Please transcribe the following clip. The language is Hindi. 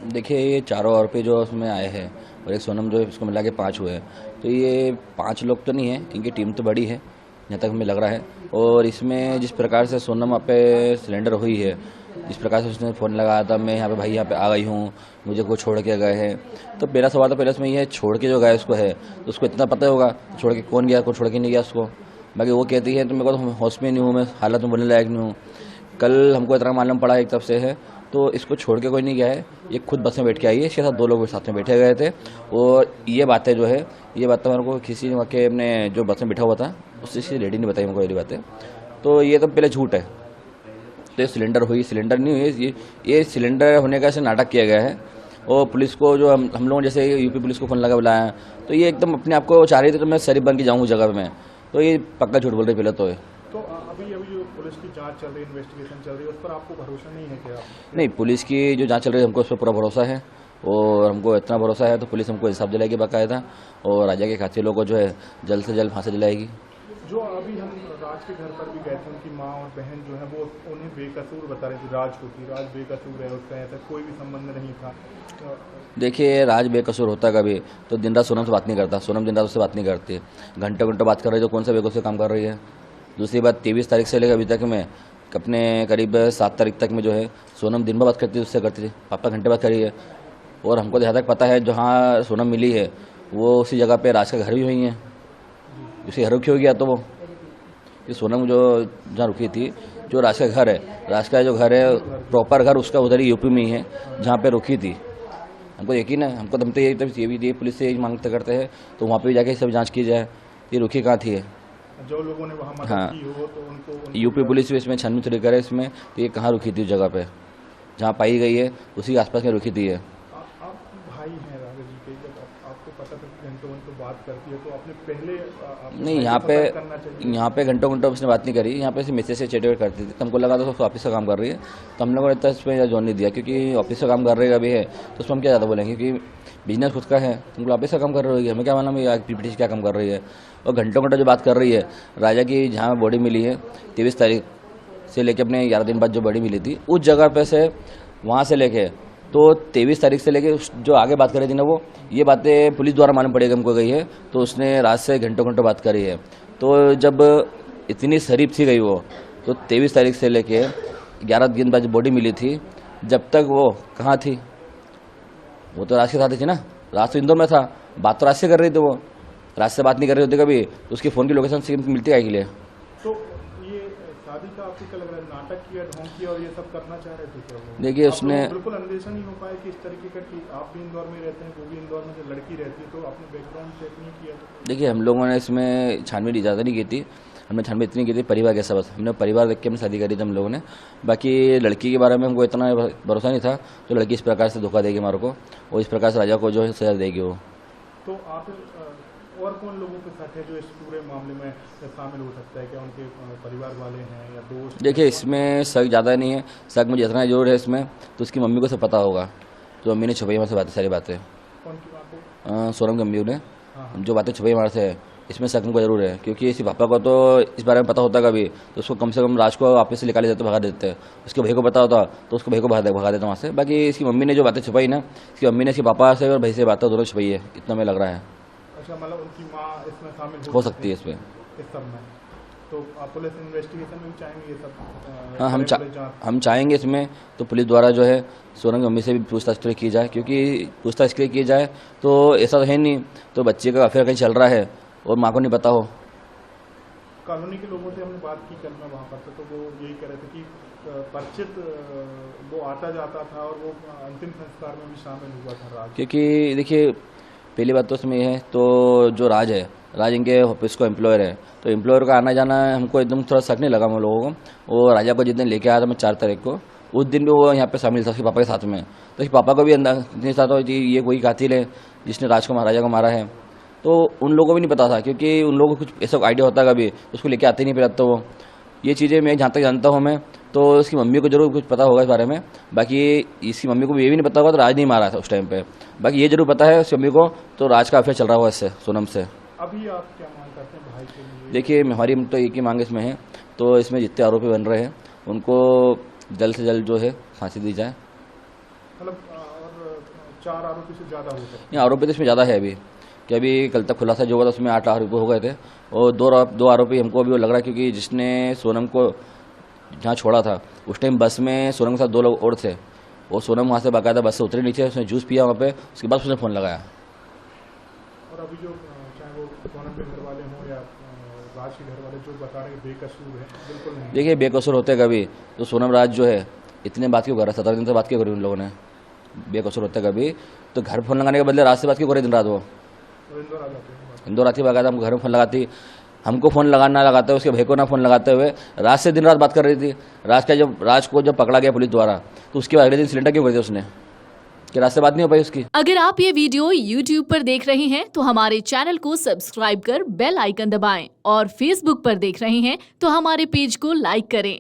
देखिए ये चारों आरोपी जो उसमें आए हैं और एक सोनम जो है, इसको मिला के 5 हुए हैं। तो ये 5 लोग तो नहीं है, इनकी टीम तो बड़ी है जहाँ तक हमें लग रहा है। और इसमें जिस प्रकार से सोनम वहाँ पे सिलेंडर हुई है, जिस प्रकार से उसने फ़ोन लगाया था, मैं यहाँ पे भाई यहाँ पे आ गई हूँ, मुझे को छोड़ के गए हैं। तो पहला सवाल तो पहले इसमें ये छोड़ के जो गया उसको है, तो उसको इतना पता होगा छोड़ के कौन गया, को छोड़ के नहीं गया उसको। बाकी वो कहती है तो मेरे को तो होश में नहीं हूँ, मैं हालत में बोलने लायक नहीं हूँ। कल हमको इतना मालूम पड़ा एक तरफ से है, तो इसको छोड़ के कोई नहीं गया है, ये खुद बस में बैठ के आई है। इसके साथ 2 लोग साथ में बैठे गए थे। और ये बातें जो है, ये बातें मेरे को किसी ने के अपने जो बस में बैठा हुआ था उससे किसी लेडी ने बताई मेरे को ये बातें। तो ये तो पहले झूठ है। तो ये सिलेंडर हुई, सिलेंडर नहीं हुई, ये सिलेंडर होने का ऐसे नाटक किया गया है। और पुलिस को जो हम लोगों जैसे यूपी पुलिस को फोन लगा बुलाया, तो ये एकदम अपने आप को चाह रही थी तो मैं शरीफ बन के जाऊँ जगह में। तो ये पक्का झूठ बोल रही पहले तो। तो अभी अभी जो पुलिस की जांच चल रही है, इन्वेस्टिगेशन चल रही है, उस पर आपको भरोसा नहीं है क्या? नहीं, पुलिस की जो जांच चल रही है हमको उस पर पूरा भरोसा है। और हमको इतना भरोसा है तो पुलिस हमको इंसाफ दिलाएगी बाकायदा। और राजा के कातिलों को जो है जल्द से जल्द फांसी दिलाएगी। जो अभी हम राज के घर पर भी गए थे, उनकी माँ और बहन जो है वो उन्हें बेकसूर बता रही थी, राज को कि राज बेकसूर है, उसका ऐसा कोई भी संबंध नहीं था। देखिए राज बेकसूर होता कभी तो दिन रात सोनम से बात नहीं करता, सोनम दिन रात उससे बात नहीं करती। घंटों घंटों बात कर रही है, तो कौन सा बेकसूर काम कर रही है। दूसरी बात, 23 तारीख से लेकर अभी तक में अपने करीब 7 तारीख तक में जो है सोनम दिन भर बात करती थी, उससे करती थी, पापा घंटे बात करी है। और हमको जहाँ तक पता है जहाँ सोनम मिली है वो उसी जगह पे राज का घर भी हुई है, उसी घर रुकी होगी। या तो वो कि सोनम जो जहाँ रुकी थी, जो राज का घर है, राज का जो घर है प्रॉपर घर उसका उधर ही यूपी में ही है जहाँ पे रुकी थी। हमको यकीन है, हमको तो ये भी पुलिस से यही मांगते करते हैं तो वहाँ पे जाके सब जांच की जाए ये रुकी कहाँ थी है। जो लोगों ने वहाँ मदद हाँ, की हो तो उनको यूपी पुलिस भी इसमें छानबीन थोड़ी करे इसमें तो ये कहाँ रुकी थी उस जगह पे जहाँ पाई गई है, उसी के आसपास में रुकी थी है। आप भाई हैं राघव जी के, जब आपको पता था कि घंटों घंटों बात करती है तो आपने पहले नहीं, यहाँ पे घंटों घंटों उसने बात नहीं करी, यहाँ पे सिर्फ मैसेज से चैट करती थी। तो हमको लगा था ऑफिस का काम कर रही है, तो हम लोगों ने इतना इसमें जोन नहीं दिया क्योंकि ऑफिस का काम कर रही है अभी है तो उसमें हम क्या ज़्यादा बोलेंगे क्योंकि बिजनेस खुद का है। तुमको ऑफिस का काम कर रही है, हमें क्या मालूम है पीपीटी क्या काम कर रही है। और घंटों घंटों जो बात कर रही है राजा की, जहाँ बॉडी मिली है 23 तारीख से लेके अपने 11 दिन बाद जो बॉडी मिली थी उस जगह पे से, वहाँ से लेके तो 23 तारीख से लेके जो आगे बात कर रही थी ना वो, ये बातें पुलिस द्वारा मालूम पड़ेगी हमको गई है। तो उसने रात से घंटों घंटों बात करी है। तो जब इतनी शरीफ थी गई वो, तो 23 तारीख से लेके 11 दिन बाद जो बॉडी मिली थी, जब तक वो कहाँ थी, वो तो राज के साथ ही थी ना। राज तो इंदौर में था, बात तो राज से कर रही थी वो, राज से बात नहीं कर रही होती कभी तो उसकी फ़ोन की लोकेशन से मिलती है के लिए। तो ये शादी का आपको क्या लग रहा है, नाटक किया, ढोंग किया और ये सब करना चाह रहे थे क्या वो? देखिए उसने बिल्कुल अन्वेषण नहीं हो पाया कि इस तरीके का, कि आप भी इंदौर में रहते हैं, वो भी इंदौर में जो लड़की रहती है, तो आपने बैकग्राउंड चेक नहीं किया? देखिए हम लोगों ने इसमें छानबीन ज़्यादा नहीं की थी, हमने छानबीन इतनी की थी परिवार के सब, हमने परिवार देख के हमने शादी करी थी हम लोगों ने। बाकी लड़की के बारे में हमको इतना भरोसा नहीं था तो लड़की इस प्रकार से धोखा देगी हमारे को और इस प्रकार से राजा को जो है सजा देगी वो। तो आप और कौन लोगों के साथ है जो इस पूरे मामले में शामिल हो सकता है? क्या उनके परिवार वाले हैं या दोस्त? देखिए इसमें शक ज़्यादा नहीं है, शक मुझे इतना जरूर है इसमें, तो उसकी मम्मी को सब पता होगा, तो मम्मी ने छुपाई हमारे से बातें, सारी बातें। कौन की बात है? सोनम की मम्मी ने हाँ। जो बातें छुपाई हमारे से, इसमें शक हमको जरूर है क्योंकि इसके पापा को तो इस बारे में पता होता कभी तो उसको कम से कम राज को वापस से निकाले देते, भगा देते। उसके भाई को पता होता तो उसको भाई को भगा देता वहाँ से। बाकी इसकी मम्मी ने जो बातें छुपाई ना, इसकी मम्मी ने इसके पापा से और भाई से बातें दोनों छुपाई है, इतना मैं लग रहा है। अच्छा, मतलब उनकी माँ इसमें शामिल हो सकती है इसमें, इस सब में। तो आप पुलिस इन्वेस्टिगेशन में भी चाहेंगे ये सब? हाँ, हम चाहेंगे इसमें तो पुलिस द्वारा जो है सोनम की मम्मी से भी पूछताछ की जाए, क्योंकि पूछताछ के लिए की जाए तो ऐसा तो है नहीं तो बच्चे का अफेयर कहीं चल रहा है और माँ को नहीं पता हो। कॉलोनी के लोगों से हमने बात की कल मैं वहाँ पर, तो वो यही कह रहे थे कि परिचित वो आता जाता था और वो अंतिम संस्कार में भी शामिल हुआ था राज। क्योंकि देखिए पहली बात तो इसमें है, तो जो राज है, राज इनके ऑफिस को एम्प्लॉयर है, तो एम्प्लॉयर का आना जाना हमको एकदम थोड़ा शक नहीं लगा हम लोगों को। और राजा को जिस दिन लेके आया था मैं 4 तारीख को, उस दिन भी वो यहाँ पे शामिल था उसके पापा के साथ में, तो उसके पापा को भी अंदाजा साथ हो कि ये कोई कातिल है जिसने राजा को मारा है। तो उन लोगों को भी नहीं पता था क्योंकि उन लोगों को कुछ ऐसा आइडिया होता कभी उसको लेके आते नहीं फिर तो वो ये चीज़ें मैं जहाँ तक जानता हूँ मैं, तो इसकी मम्मी को जरूर कुछ पता होगा इस बारे में। बाकी इसकी मम्मी को ये भी नहीं पता होगा तो राज नहीं मारा था उस टाइम पे। बाकी ये जरूर पता है उसकी मम्मी को तो राज का अफेयर चल रहा हुआ इससे, सोनम से। अभी आप क्या मांग करते हैं भाई के लिए? देखिए हमारी तो एक ही मांग इसमें है, तो इसमें जितने आरोपी बन रहे हैं उनको जल्द से जल्द जो है फांसी दी जाए। मतलब और 4 आरोपी से ज़्यादा हो सकते नहीं, आरोपी तो इसमें ज़्यादा है अभी, कि अभी कल तक खुलासा जो हुआ था उसमें 8 आरोपी हो गए थे, और दो आरोपी हमको अभी वो लग रहा है, क्योंकि जिसने सोनम को जहाँ छोड़ा था उस टाइम बस में सोनम के साथ 2 लोग और थे, और सोनम वहाँ से बाकायदा बस से उतरे नीचे, उसने जूस पिया वहाँ पे, उसके बाद उसने फ़ोन लगाया। और अभी जो चाहे वो सोनम के घर वाले हों या राज के घर वाले जो बता रहे हैं बेकसूर है, बिल्कुल नहीं। देखिए, बेकसूर होते कभी तो सोनम राज जो है इतने बात क्यों कर रहा है, 17 दिन से बात क्यों करी उन लोगों ने, बेकसूर होते कभी तो घर फोन लगाने के बदले रात से बात क्यों करे दिन रात वो, और इंदौर आ जाते हैं इंदौर आती बाकायदा हमको घर में फ़ोन लगाती, हमको फ़ोन लगाना लगाते हुए उसके भाई को ना फ़ोन लगाते हुए रात से दिन रात बात कर रही थी। राज को जब पकड़ा गया पुलिस द्वारा तो उसके बाद अगले दिन सिलेंडर क्यों कर दिया उसने, कि रात से बात नहीं हो पाई उसकी। अगर आप ये वीडियो YouTube पर देख रहे हैं तो हमारे चैनल को सब्सक्राइब कर बेल आइकन दबाएं, और Facebook पर देख रहे हैं तो हमारे पेज को लाइक करें।